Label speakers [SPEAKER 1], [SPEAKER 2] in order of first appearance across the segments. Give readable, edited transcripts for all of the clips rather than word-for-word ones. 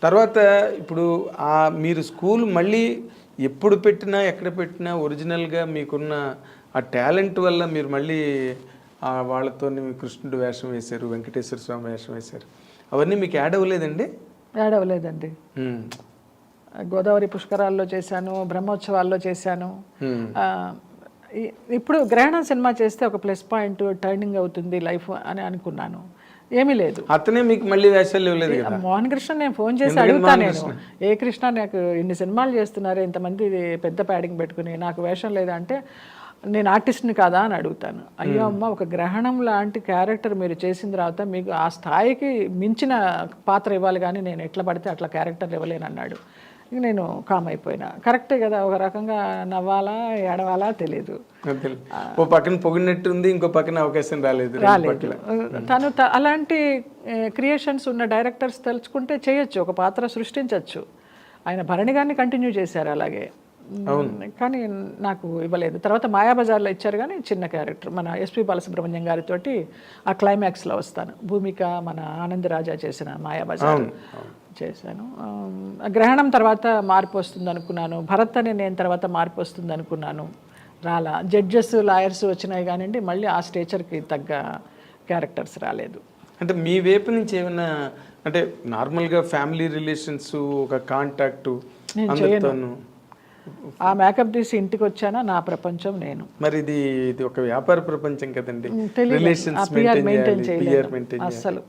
[SPEAKER 1] తర్వాత ఇప్పుడు మీరు స్కూల్ మళ్ళీ ఎప్పుడు పెట్టినా ఎక్కడ పెట్టినా ఒరిజినల్గా మీకున్న ఆ టాలెంట్ వల్ల మీరు మళ్ళీ వాళ్ళతో కృష్ణుడు వేషం వేశారు, వెంకటేశ్వర స్వామి వేషం వేశారు. అవన్నీ మీకు యాడ్ అవ్వలేదండి?
[SPEAKER 2] యాడ్ అవ్వలేదండి. గోదావరి పుష్కరాల్లో చేశాను, బ్రహ్మోత్సవాల్లో చేశాను. ఇప్పుడు గ్రహణం సినిమా చేస్తే ఒక ప్లస్ పాయింట్, టర్నింగ్ అవుతుంది లైఫ్ అని అనుకున్నాను. ఏమీ లేదు.
[SPEAKER 1] అతనే మీకు మళ్ళీ వేషాలు ఇవ్వలేదు కదా?
[SPEAKER 2] మోహన్ కృష్ణ నేను ఫోన్ చేసి అడుగుతా, నేను ఏ కృష్ణ నాకు ఇన్ని సినిమాలు చేస్తున్నారు, ఇంతమంది పెద్ద ప్యాడింగ్ పెట్టుకుని నాకు వేషం లేదా అంటే నేను ఆర్టిస్ట్ని కాదా అని అడుగుతాను. అయ్యో అమ్మ, ఒక గ్రహణం లాంటి క్యారెక్టర్ మీరు చేసిన తర్వాత మీకు ఆ స్థాయికి మించిన పాత్ర ఇవ్వాలి, కానీ నేను ఎట్లా పడితే అట్లా క్యారెక్టర్ ఇవ్వలేను అన్నాడు. నేను కామ్ అయిపోయినా. కరెక్టే కదా, ఒక రకంగా నవ్వాలా ఏడవాలా తెలియదు.
[SPEAKER 1] ఓ పక్కన పొగినట్టుంది, ఇంకో పక్కన అవకాశం రాలేదు.
[SPEAKER 2] తను అలాంటి క్రియేషన్స్ ఉన్న డైరెక్టర్స్ తలుచుకుంటే చేయొచ్చు, ఒక పాత్ర సృష్టించవచ్చు. ఆయన భరణి గారిని కంటిన్యూ చేశారు అలాగే, కానీ నాకు ఇవ్వలేదు. తర్వాత మాయాబజార్లో ఇచ్చారు, కానీ చిన్న క్యారెక్టర్. మన ఎస్పి బాలసుబ్రహ్మణ్యం గారితో ఆ క్లైమాక్స్లో వస్తాను. భూమిక మన ఆనంద్ రాజా చేసిన మాయాబజార్ చేశాను. గ్రహణం తర్వాత మార్పు వస్తుంది అనుకున్నాను, భరత్ అని నేను తర్వాత మార్పు వస్తుంది అనుకున్నాను, రాలా. జడ్జెస్ లాయర్స్ వచ్చినాయి కానివ్వండి, మళ్ళీ ఆ స్టేచర్కి తగ్గ క్యారెక్టర్స్ రాలేదు.
[SPEAKER 1] అంటే మీ వైపు నుంచి ఏమైనా, అంటే నార్మల్గా ఫ్యామిలీ రిలేషన్స్, ఒక కాంటాక్టు అందరితోనూ
[SPEAKER 2] ఆ మేకప్ తీసి ఇంటికి వచ్చానా, నా ప్రపంచం నేను.
[SPEAKER 1] మరి ఇది ఒక వ్యాపార ప్రపంచం కదండి,
[SPEAKER 2] అసలు.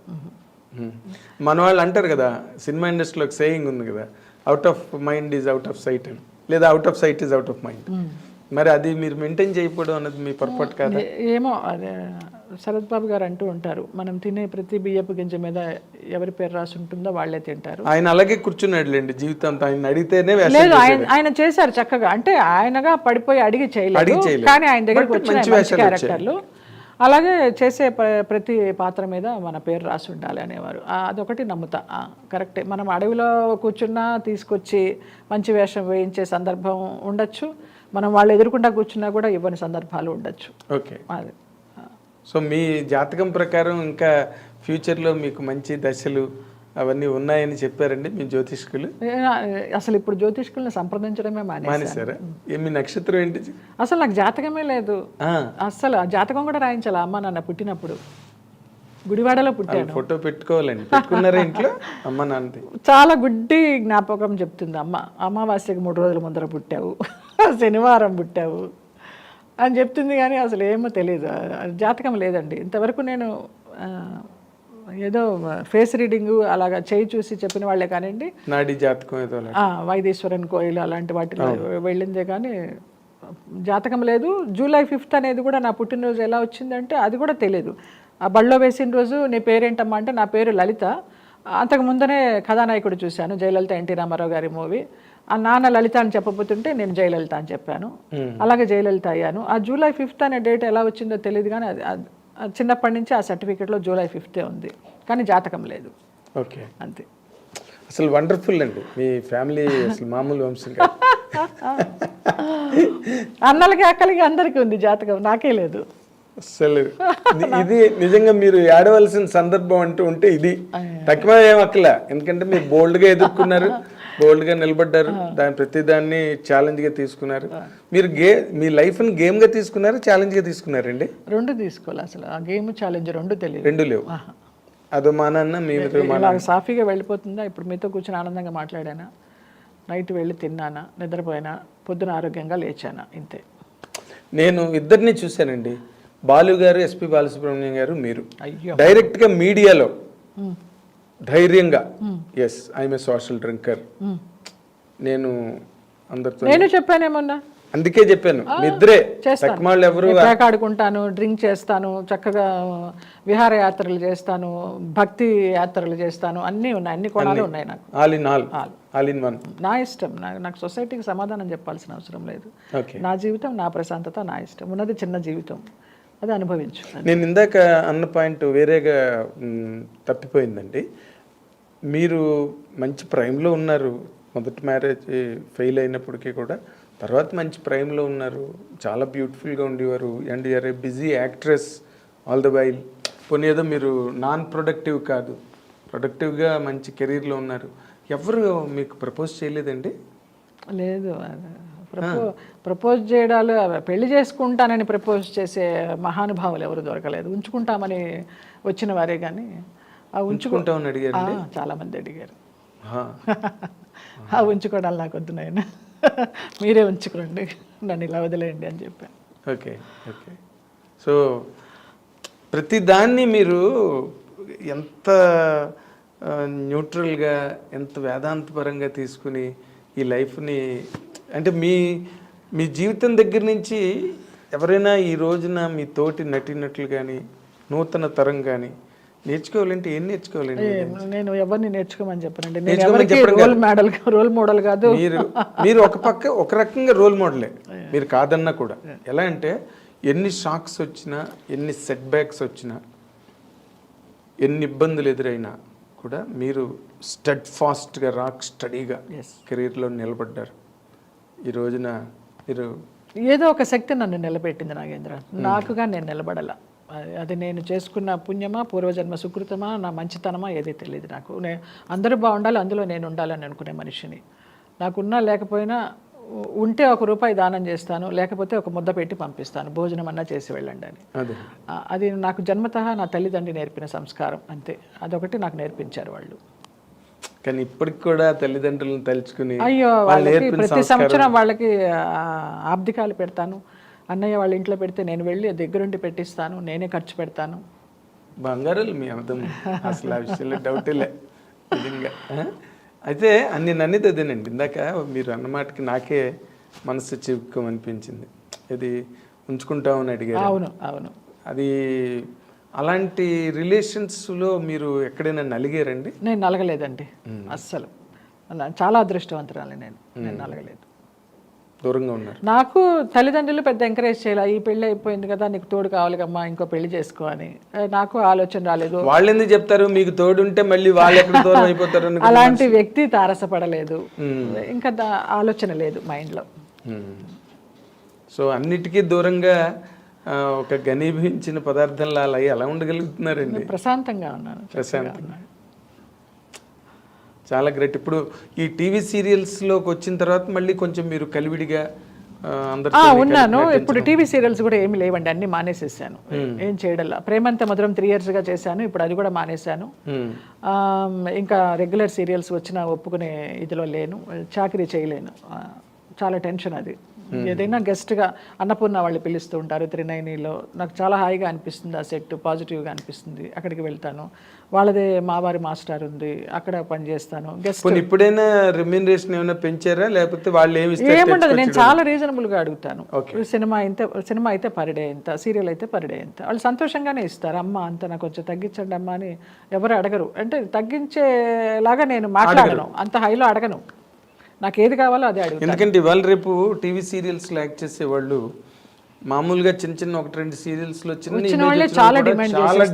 [SPEAKER 1] మన వాళ్ళు అంటారు కదా, సినిమా ఇండస్ట్రీలో ఒక సేయింగ్ ఉంది కదా, out of mind is out of sight అని, లేదా out of sight is out of mind. మరి అది మీరు మెయింటైన్ చేయకపోవడం అన్నది మీ పొరపాటు కాదా?
[SPEAKER 2] ఏమో, అదే శరత్ బాబు గారు అంటూ ఉంటారు, మనం తినే ప్రతి బియ్యపు గింజ మీద ఎవరి పేరు రాసి ఉంటుందో వాళ్ళే తింటారు.
[SPEAKER 1] ఆయన అలాగే కూర్చున్నాడులేండి జీవితంతో. ఆయన అడిగితేనే
[SPEAKER 2] లేదు, ఆయన చేశారు చక్కగా. అంటే ఆయనగా పడిపోయి అడిగి చేయలేదు, కానీ ఆయన దగ్గరికి వచ్చిన క్యారెక్టర్లు అలాగే చేసే ప్రతి పాత్ర మీద మన పేరు రాసి ఉండాలి అనేవారు. అదొకటి నమ్ముతా, కరెక్టే. మనం అడవిలో కూర్చున్నా తీసుకొచ్చి మంచి వేషం వేయించే సందర్భం ఉండొచ్చు, మనం వాళ్ళు ఎదురుకుండా కూర్చున్నా కూడా ఇవ్వని సందర్భాలు ఉండొచ్చు.
[SPEAKER 1] ఓకే, అదే. సో మీ జాతకం ప్రకారం ఇంకా ఫ్యూచర్లో మీకు మంచి దశలు అవన్నీ ఉన్నాయని చెప్పారండి మీ జ్యోతిష్కులు?
[SPEAKER 2] అసలు ఇప్పుడు జ్యోతిష్కుల్ని సంప్రదించడమే
[SPEAKER 1] మానేశారా? మీ నక్షత్రం ఏంటి?
[SPEAKER 2] అసలు నాకు జాతకమే లేదు. అసలు ఆ జాతకం కూడా రాయించాలి అమ్మ నాన్న పుట్టినప్పుడు. గుడివాడలో పుట్టాను.
[SPEAKER 1] ఫోటో పెట్టుకోవాలండి, పెట్టుకున్నారా ఇంట్లో అమ్మ నాన్నది?
[SPEAKER 2] చాలా గుడ్డి జ్ఞాపకం చెప్తుంది అమ్మ. అమావాస్యకి 3 రోజుల ముందర పుట్టావు, శనివారం పుట్టావు అని చెప్తుంది, కానీ అసలు ఏమో తెలియదు. జాతకం లేదండి ఇంతవరకు. నేను ఏదో ఫేస్ రీడింగ్ అలాగా చేయి చూసి చెప్పిన వాళ్ళే కానివ్వండి,
[SPEAKER 1] నాడి జాతకం
[SPEAKER 2] వైదేశ్వరన్ కోయిల్ అలాంటి వాటిలో వెళ్ళిందే కానీ జాతకం లేదు. జూలై 5th అనేది కూడా నా పుట్టినరోజు ఎలా వచ్చిందంటే అది కూడా తెలియదు. ఆ బళ్ళో వేసిన రోజు నీ పేరేంటమ్మా అంటే నా పేరు లలిత. అంతకు ముందనే కథానాయకుడు చూశాను, జయలలిత, ఎన్టీ రామారావు గారి మూవీ. ఆ నాన్న లలిత అని చెప్పబోతుంటే నేను జయలలిత అని చెప్పాను, అలాగే జయలలిత అయ్యాను. ఆ జూలై 5th అనే డేట్ ఎలా వచ్చిందో తెలియదు, కానీ చిన్నప్పటి నుంచి ఆ సర్టిఫికేట్లో జూలై 5th ఉంది, కానీ జాతకం లేదు.
[SPEAKER 1] ఓకే,
[SPEAKER 2] అంతే.
[SPEAKER 1] అసలు వండర్ఫుల్ అండి మీ ఫ్యామిలీ, అసలు మామూలు వంశం.
[SPEAKER 2] అన్నలకి అక్కలకి అందరికీ ఉంది జాతకం, నాకే లేదు.
[SPEAKER 1] అసలు ఇది నిజంగా మీరు ఆడవలసిన సందర్భం అంటూ ఉంటే ఇది తక్కువ ఏం అక్కల. ఎందుకంటే మీరు బోల్డ్గా ఎదుర్కొన్నారు, బోల్డ్గా నిలబడ్డారు, ప్రతి దాన్ని ఛాలెంజ్గా తీసుకున్నారు. మీరు మీ లైఫ్ని గేమ్గా తీసుకున్నారు, ఛాలెంజ్గా తీసుకున్నారండి?
[SPEAKER 2] రెండు తీసుకోవాలి. అసలు ఆ గేమ్ ఛాలెంజ్ రెండు తెలియదు,
[SPEAKER 1] రెండు లేవు. అదో మానన్న మీరు
[SPEAKER 2] సాఫీగా వెళ్ళిపోతుందా? ఇప్పుడు మీతో కూర్చొని ఆనందంగా మాట్లాడానా, నైట్ వెళ్ళి తిన్నానా, నిద్రపోయినా, పొద్దున ఆరోగ్యంగా లేచానా, ఇంతే.
[SPEAKER 1] నేను ఇద్దరిని చూశానండి, బాలు గారు, ఎస్పి బాలసుబ్రహ్మణ్యం గారు, మీరు డైరెక్ట్గా మీడియాలో ధైర్యంగా yes I'm a social drinker, నేను అందరితో
[SPEAKER 2] నేను చెప్పానేమన్నా,
[SPEAKER 1] అందుకే చెప్పాను నిద్రే తక్కువ ఎవరు
[SPEAKER 2] ఆడుకుంటాను, డ్రింక్ చేస్తాను, చక్కగా విహారయాత్రలు చేస్తాను, భక్తి యాత్రలు చేస్తాను, అన్నీ ఉన్నాయి, అన్ని కోణాలు ఉన్నాయి నాకు.
[SPEAKER 1] All in one.
[SPEAKER 2] నా ఇష్టం, నాకు సొసైటీకి సమాధానం చెప్పాల్సిన అవసరం లేదు. నా జీవితం, నా ప్రశాంతత, నా ఇష్టం. ఉన్నది చిన్న జీవితం, అది అనుభవించు.
[SPEAKER 1] నేను ఇందాక అన్న పాయింట్ వేరేగా తప్పిపోయిందండి. మీరు మంచి ప్రైమ్లో ఉన్నారు, మొదటి మ్యారేజ్ ఫెయిల్ అయినప్పటికీ కూడా తర్వాత మంచి ప్రైమ్లో ఉన్నారు, చాలా బ్యూటిఫుల్గా ఉండేవారు, and you're a busy actress all the while. పోనీ ఏదో మీరు నాన్ ప్రొడక్టివ్ కాదు, ప్రొడక్టివ్గా మంచి కెరీర్లో ఉన్నారు. ఎవరు మీకు ప్రపోజ్ చేయలేదండి?
[SPEAKER 2] లేదు, ప్రపోజ్ చేయడాలు, పెళ్లి చేసుకుంటానని ప్రపోజ్ చేసే మహానుభావులు ఎవరు దొరకలేదు. ఉంచుకుంటామని వచ్చిన వారే కానీ
[SPEAKER 1] ఉంచుకుంటామని అడిగారు
[SPEAKER 2] చాలామంది అడిగారు. ఉంచుకోవడాలు నాకు వద్దు నాయన, మీరే ఉంచుకోండి, నన్ను ఇలా వదిలేయండి అని చెప్పాను.
[SPEAKER 1] ఓకే. సో ప్రతి దాన్ని మీరు ఎంత న్యూట్రల్గా, ఎంత వేదాంతపరంగా తీసుకుని ఈ లైఫ్ని, అంటే మీ జీవితం దగ్గర నుంచి ఎవరైనా ఈ రోజున మీ తోటి నటినట్లు కానీ నూతన తరం కానీ నేర్చుకోవాలంటే ఏం నేర్చుకోవాలండి?
[SPEAKER 2] నేను ఎవరిని నేర్చుకోమని చెప్పానండి. నేను రోల్ మోడల్ కాదు.
[SPEAKER 1] మీరు ఒక రకంగా రోల్ మోడలే, మీరు కాదన్నా కూడా. ఎలా అంటే ఎన్ని షాక్స్ వచ్చినా, ఎన్ని సెట్ బ్యాక్స్ వచ్చినా, ఎన్ని ఇబ్బందులు ఎదురైనా కూడా మీరు స్టడ్ ఫాస్ట్గా, రాక్ స్టడీగా కెరీర్లో నిలబడ్డారు. ఈ రోజున మీరు
[SPEAKER 2] ఏదో ఒక శక్తి నన్ను నిలబెట్టింది నాగేంద్ర. నాకుగా నేను నిలబడాల. అది నేను చేసుకున్న పుణ్యమా, పూర్వజన్మ సుకృతమా, నా మంచితనమా ఏది తెలియదు నాకు. అందరూ బాగుండాలి, అందులో నేను ఉండాలని అనుకునే మనిషిని. నాకున్నా లేకపోయినా, ఉంటే ₹1 దానం చేస్తాను, లేకపోతే ఒక ముద్ద పెట్టి పంపిస్తాను, భోజనం అన్నా చేసి వెళ్ళండి అని. అది నాకు జన్మతః నా తల్లిదండ్రి నేర్పిన సంస్కారం, అంతే. అదొకటి నాకు నేర్పించారు వాళ్ళు.
[SPEAKER 1] కానీ ఇప్పటికి కూడా తల్లిదండ్రులను తలుచుకుని,
[SPEAKER 2] అయ్యో, వాళ్ళకి ప్రతి సంవత్సరం వాళ్ళకి ఆబ్దికాలు పెడతాను. అన్నయ్య వాళ్ళ ఇంట్లో పెడితే నేను వెళ్ళి దగ్గరుండి పెట్టిస్తాను, నేనే ఖర్చు పెడతాను.
[SPEAKER 1] బంగారాలు మీ అర్థం, అసలు ఆ విషయంలో డౌటే లే నిజంగా. అయితే నన్నిది అదేనండి, ఇందాక మీరు అన్నమాటకి నాకే మనసు చిక్కుమనిపించింది. ఇది ఉంచుకుంటామని అడిగారు.
[SPEAKER 2] అవును.
[SPEAKER 1] అది అలాంటి రిలేషన్స్లో మీరు ఎక్కడైనా నలిగారండి?
[SPEAKER 2] నేను నలగలేదండి అస్సలు. చాలా అదృష్టవంతురాలి నేను నలగలేదు.
[SPEAKER 1] దూరంగా ఉన్నారు.
[SPEAKER 2] నాకు తల్లిదండ్రులు పెద్ద ఎంకరేజ్ చేయాలి. ఈ పెళ్ళి అయిపోయింది కదా, నీకు తోడు కావాలి కమ్మా, ఇంకో పెళ్లి చేసుకో అని. నాకు ఆలోచన రాలేదు.
[SPEAKER 1] వాళ్ళు ఎందుకు చెప్తారు, మీకు తోడు ఉంటే మళ్ళీ వాళ్ళు ఎక్కడ దూరం అయిపోతారు?
[SPEAKER 2] అలాంటి వ్యక్తి తారసపడలేదు, ఇంకా ఆలోచన లేదు మైండ్లో.
[SPEAKER 1] సో అన్నిటికీ దూరంగా ఒక ఘనీభవించిన పదార్థంలా అలా ఎలా ఉండగలుగుతున్నారండి?
[SPEAKER 2] ప్రశాంతంగా ఉన్నాను.
[SPEAKER 1] చాలా గ్రేట్. ఇప్పుడు ఈ టీవీ సీరియల్స్లోకి వచ్చిన తర్వాత మళ్ళీ కొంచెం మీరు కలివిడిగా
[SPEAKER 2] ఉన్నాను. ఇప్పుడు టీవీ సీరియల్స్ కూడా ఏమి లేవండి, అన్ని మానేసేసాను. ఏం చేయడల్లా. ప్రేమంత మధురం 3 years చేశాను, ఇప్పుడు అది కూడా మానేశాను. ఇంకా రెగ్యులర్ సీరియల్స్ వచ్చినా ఒప్పుకునే ఇదిలో లేను, చాకరీ చేయలేను. చాలా టెన్షన్ అది. ఏదైనా గెస్ట్గా అన్నపూర్ణ వాళ్ళు పిలుస్తూ ఉంటారు 390లో, నాకు చాలా హాయిగా అనిపిస్తుంది. ఆ సెట్ పాజిటివ్గా అనిపిస్తుంది, అక్కడికి వెళ్తాను. వాళ్ళదే మావారి మాస్టర్ ఉంది, అక్కడ పనిచేస్తాను. గెస్ట్
[SPEAKER 1] ఇప్పుడైనా రెమ్యూనరేషన్ ఏమైనా పెంచారా, లేకపోతే వాళ్ళు
[SPEAKER 2] ఏముండదు, నేను చాలా రీజనబుల్గా అడుగుతాను. సినిమా అయితే పర్ డే ఎంత, సీరియల్ అయితే పర్ డే ఎంత, వాళ్ళు సంతోషంగానే ఇస్తారు. అమ్మ అంత నాకు కొంచెం తగ్గించండి అమ్మ అని ఎవరు అడగరు. అంటే తగ్గించేలాగా నేను మాట్లాడను, అంత హైలో అడగను. నాకు ఏది కావాలో అదే అడుగుతాను.
[SPEAKER 1] ఎందుకంటే ఇవాళ రేపు టీవీ సీరియల్స్లో యాక్ట్ చేసేవాళ్ళు మామూలుగా చిన్న 1-2 సీరియల్స్లో వచ్చిన వాళ్ళే చాలా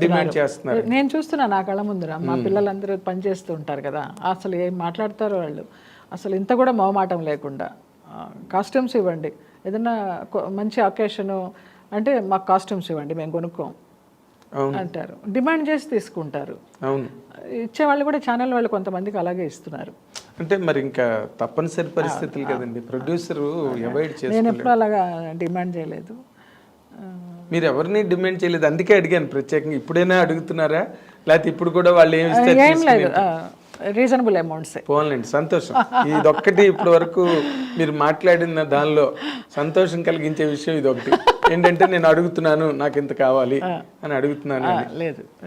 [SPEAKER 1] డిమాండ్ చేస్తున్నారు.
[SPEAKER 2] నేను చూస్తున్నా నా కళ్ళ ముందర, మా పిల్లలందరూ పనిచేస్తూ ఉంటారు కదా, అసలు ఏం మాట్లాడతారో వాళ్ళు. అసలు ఇంత కూడా మొహమాటం లేకుండా కాస్ట్యూమ్స్ ఇవ్వండి, ఏదన్నా మంచి అకేషను అంటే మాకు కాస్ట్యూమ్స్ ఇవ్వండి, మేము కొనుక్కోం అంటారు. డిమాండ్ చేసి తీసుకుంటారు.
[SPEAKER 1] అవును,
[SPEAKER 2] ఇచ్చేవాళ్ళు కూడా ఛానల్ వాళ్ళు కొంతమందికి అలాగే ఇస్తున్నారు.
[SPEAKER 1] అంటే మరి ఇంకా తప్పనిసరి పరిస్థితులు కదండి, ప్రొడ్యూసర్ అవాయిడ్ చేస్తారు.
[SPEAKER 2] నేను ఎప్పుడు అలాగా డిమాండ్ చేయలేదు.
[SPEAKER 1] మీరు ఎవరిని డిమాండ్ చేయలేదు, అందుకే అడిగాను ప్రత్యేకంగా. ఇప్పుడైనా అడుగుతున్నారా, లేకపోతే ఇప్పుడు కూడా వాళ్ళు ఏం
[SPEAKER 2] లేదు, రీజనబుల్ అమౌంట్స్.
[SPEAKER 1] పోన్లేండి, సంతోషం. ఇదొక్కటి ఇప్పటి వరకు మీరు మాట్లాడిన దానిలో సంతోషం కలిగించే విషయం ఇదొకటి ఏంటంటే, నేను అడుగుతున్నాను నాకు ఇంత కావాలి అని అడుగుతున్నాను.
[SPEAKER 2] లేదు.